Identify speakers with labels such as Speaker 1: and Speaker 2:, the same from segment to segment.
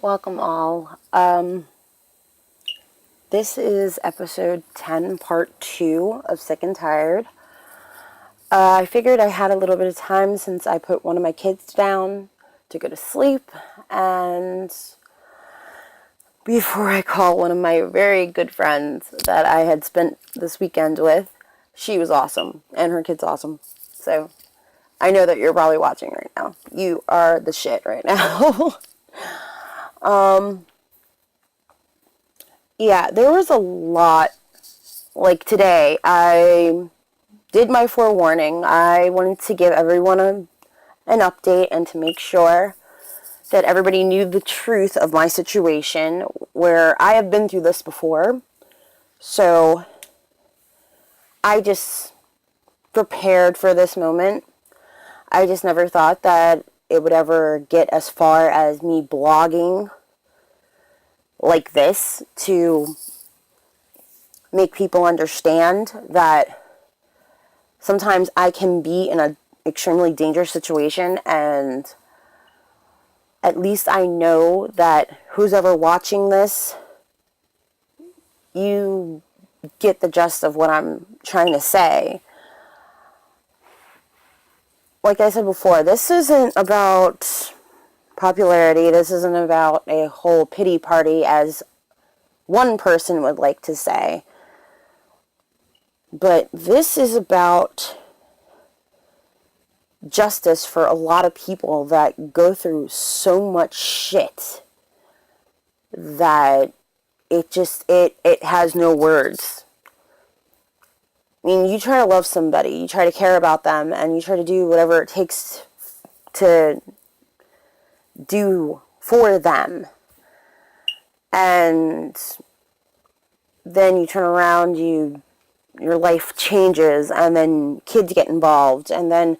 Speaker 1: Welcome all. This is episode 10, part 2 of Sick and Tired. I figured I had a little bit of time since I put one of my kids down to go to sleep, and before I call one of my very good friends that I had spent this weekend with. She was awesome, and her kid's awesome. So, I know that you're probably watching right now. You are the shit right now. Yeah, there was a lot. Like today, I did my forewarning. I wanted to give everyone an update and to make sure that everybody knew the truth of my situation, where I have been through this before. So I just prepared for this moment. I just never thought that it would ever get as far as me blogging like this to make people understand that sometimes I can be in an extremely dangerous situation, and at least I know that who's ever watching this, you get the gist of what I'm trying to say. Like I said before, this isn't about popularity. This isn't about a whole pity party, as one person would like to say. But this is about justice for a lot of people that go through so much shit that it has no words. I mean, you try to love somebody, you try to care about them, and you try to do whatever it takes to do for them. And then you turn around, your life changes, and then kids get involved, and then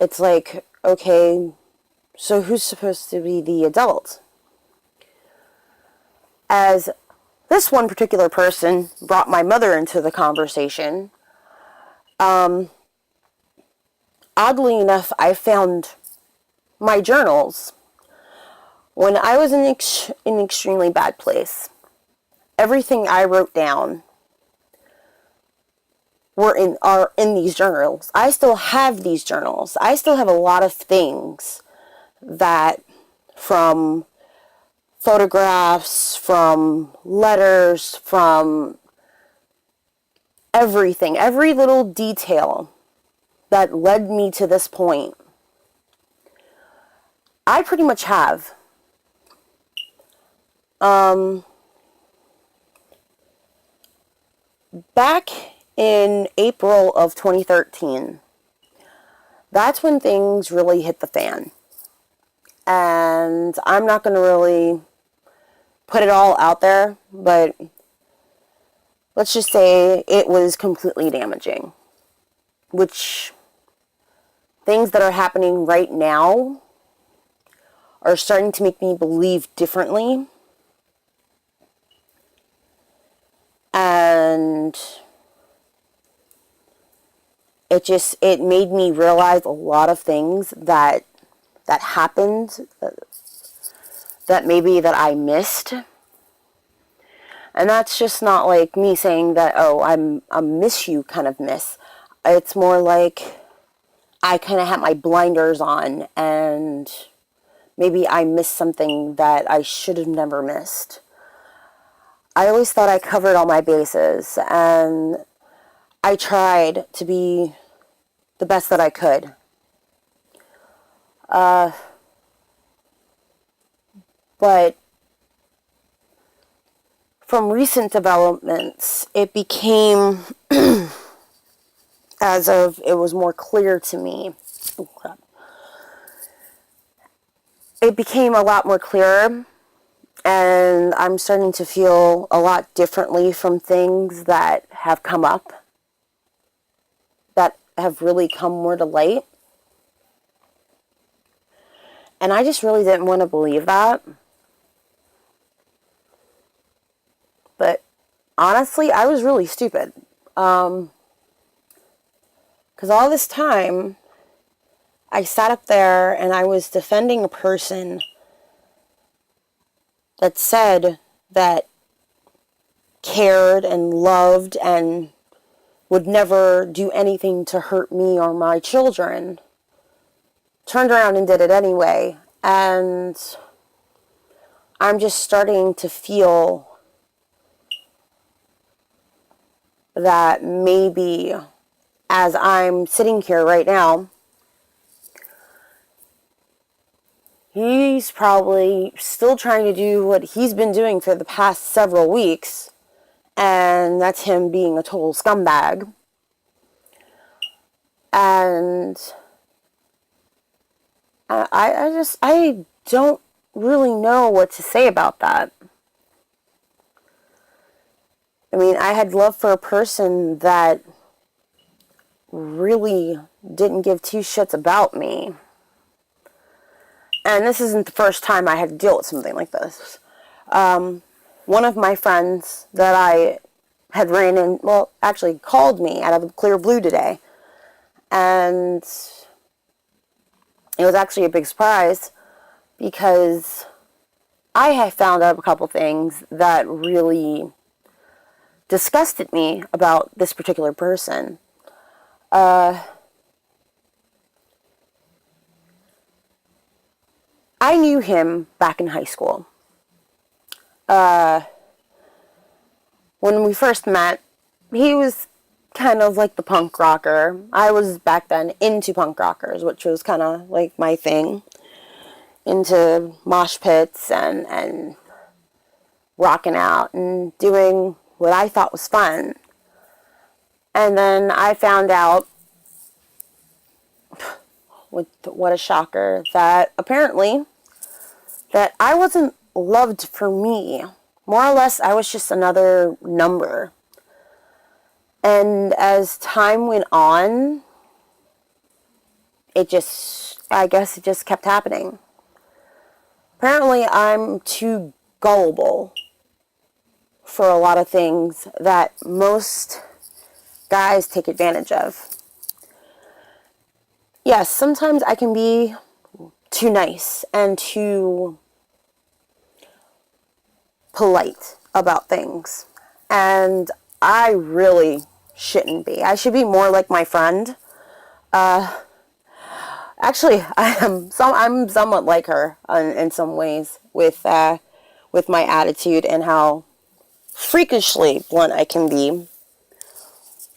Speaker 1: it's like, okay, so who's supposed to be the adult? As this one particular person brought my mother into the conversation, oddly enough, I found my journals when I was in an extremely bad place. Everything I wrote down are in these journals. I still have these journals. I still have a lot of things that, from photographs, from letters, from everything, every little detail that led me to this point, I pretty much have. Back in April of 2013, that's when things really hit the fan. And I'm not going to really put it all out there, but let's just say it was completely damaging. Which, things that are happening right now are starting to make me believe differently. And it made me realize a lot of things that happened that maybe that I missed. And that's just not like me saying that, oh, I'm a miss you kind of miss. It's more like I kind of had my blinders on, and maybe I missed something that I should have never missed. I always thought I covered all my bases, and I tried to be the best that I could. But from recent developments, it became, as of, it was more clear to me. Oh, crap. It became a lot more clearer, and I'm starting to feel a lot differently from things that have come up, that have really come more to light. And I just really didn't want to believe that. But honestly, I was really stupid. Because all this time, I sat up there and I was defending a person that said that cared and loved and would never do anything to hurt me or my children turned around and did it anyway. And I'm just starting to feel that maybe as I'm sitting here right now, he's probably still trying to do what he's been doing for the past several weeks, and that's him being a total scumbag. And I don't really know what to say about that. I mean, I had love for a person that really didn't give two shits about me. And this isn't the first time I had to deal with something like this. One of my friends that I had ran in, well, actually called me out of the clear blue today. And it was actually a big surprise because I had found out a couple things that really disgusted me about this particular person. I knew him back in high school. When we first met, he was kind of like the punk rocker. I was back then into punk rockers, which was kind of like my thing. Into mosh pits and rocking out and doing what I thought was fun. And then I found out, what a shocker, that apparently that I wasn't loved for me. More or less, I was just another number. And as time went on, I guess it just kept happening. Apparently, I'm too gullible for a lot of things that most guys take advantage of. Yes, sometimes I can be too nice and too polite about things. And I really shouldn't be. I should be more like my friend. Actually, I'm somewhat like her in some ways with my attitude and how freakishly blunt I can be.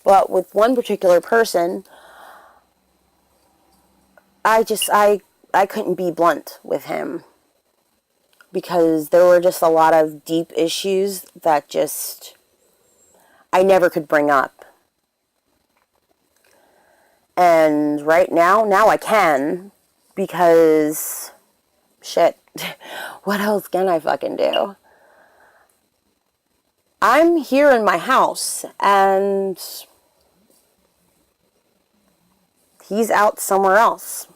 Speaker 1: But with one particular person, I couldn't be blunt with him because there were just a lot of deep issues that just I never could bring up. And right now I can, because shit, what else can I fucking do? I'm here in my house and he's out somewhere else.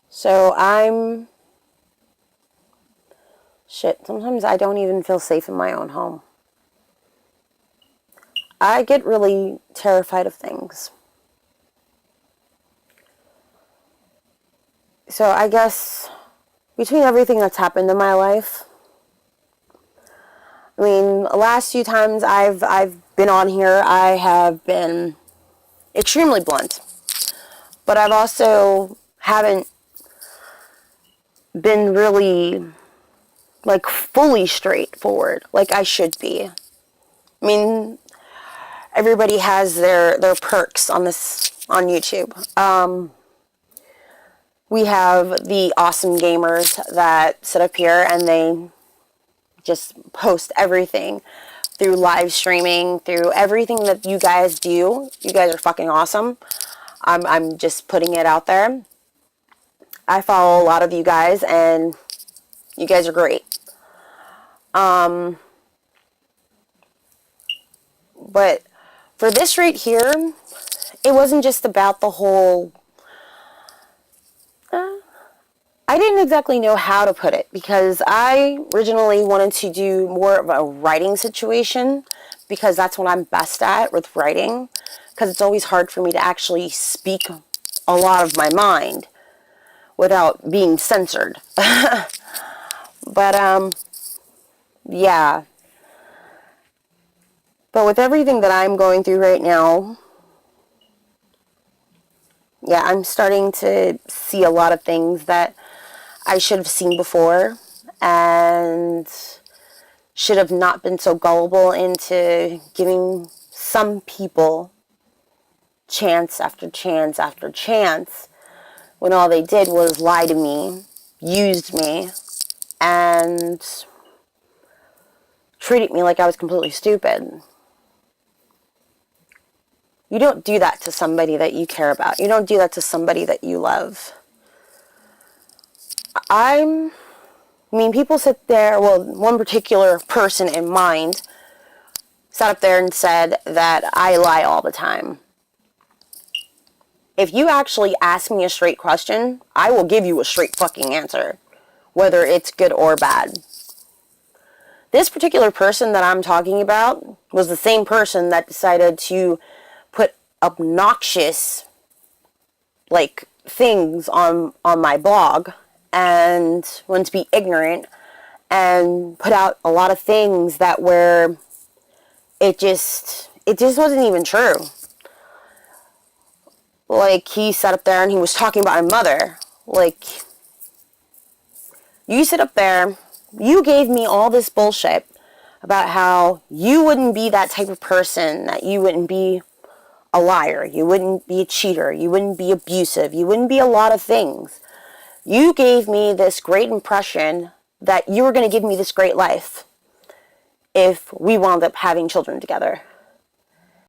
Speaker 1: So sometimes I don't even feel safe in my own home. I get really terrified of things. So I guess between everything that's happened in my life, I mean, the last few times I've been on here, I have been extremely blunt. But I've also haven't been really, like, fully straightforward, like I should be. I mean, everybody has their perks on YouTube. We have the awesome gamers that sit up here and they just post everything through live streaming, through everything that you guys do. You guys are fucking awesome. I'm just putting it out there. I follow a lot of you guys and you guys are great. But for this right here, it wasn't just about the whole... I didn't exactly know how to put it, because I originally wanted to do more of a writing situation, because that's what I'm best at with writing, because it's always hard for me to actually speak a lot of my mind without being censored. But But, yeah. But with everything that I'm going through right now, yeah, I'm starting to see a lot of things that I should have seen before and should have not been so gullible into giving some people chance after chance after chance when all they did was lie to me, used me, and treated me like I was completely stupid. You don't do that to somebody that you care about. You don't do that to somebody that you love. I mean, people sit there, well, one particular person in mind sat up there and said that I lie all the time. If you actually ask me a straight question, I will give you a straight fucking answer, whether it's good or bad. This particular person that I'm talking about was the same person that decided to put obnoxious, like, things on my blog and wanted to be ignorant and put out a lot of things that were, it just wasn't even true. Like, he sat up there and he was talking about my mother. Like, you sit up there, you gave me all this bullshit about how you wouldn't be that type of person, that you wouldn't be a liar, you wouldn't be a cheater, you wouldn't be abusive, you wouldn't be a lot of things. You gave me this great impression that you were going to give me this great life if we wound up having children together.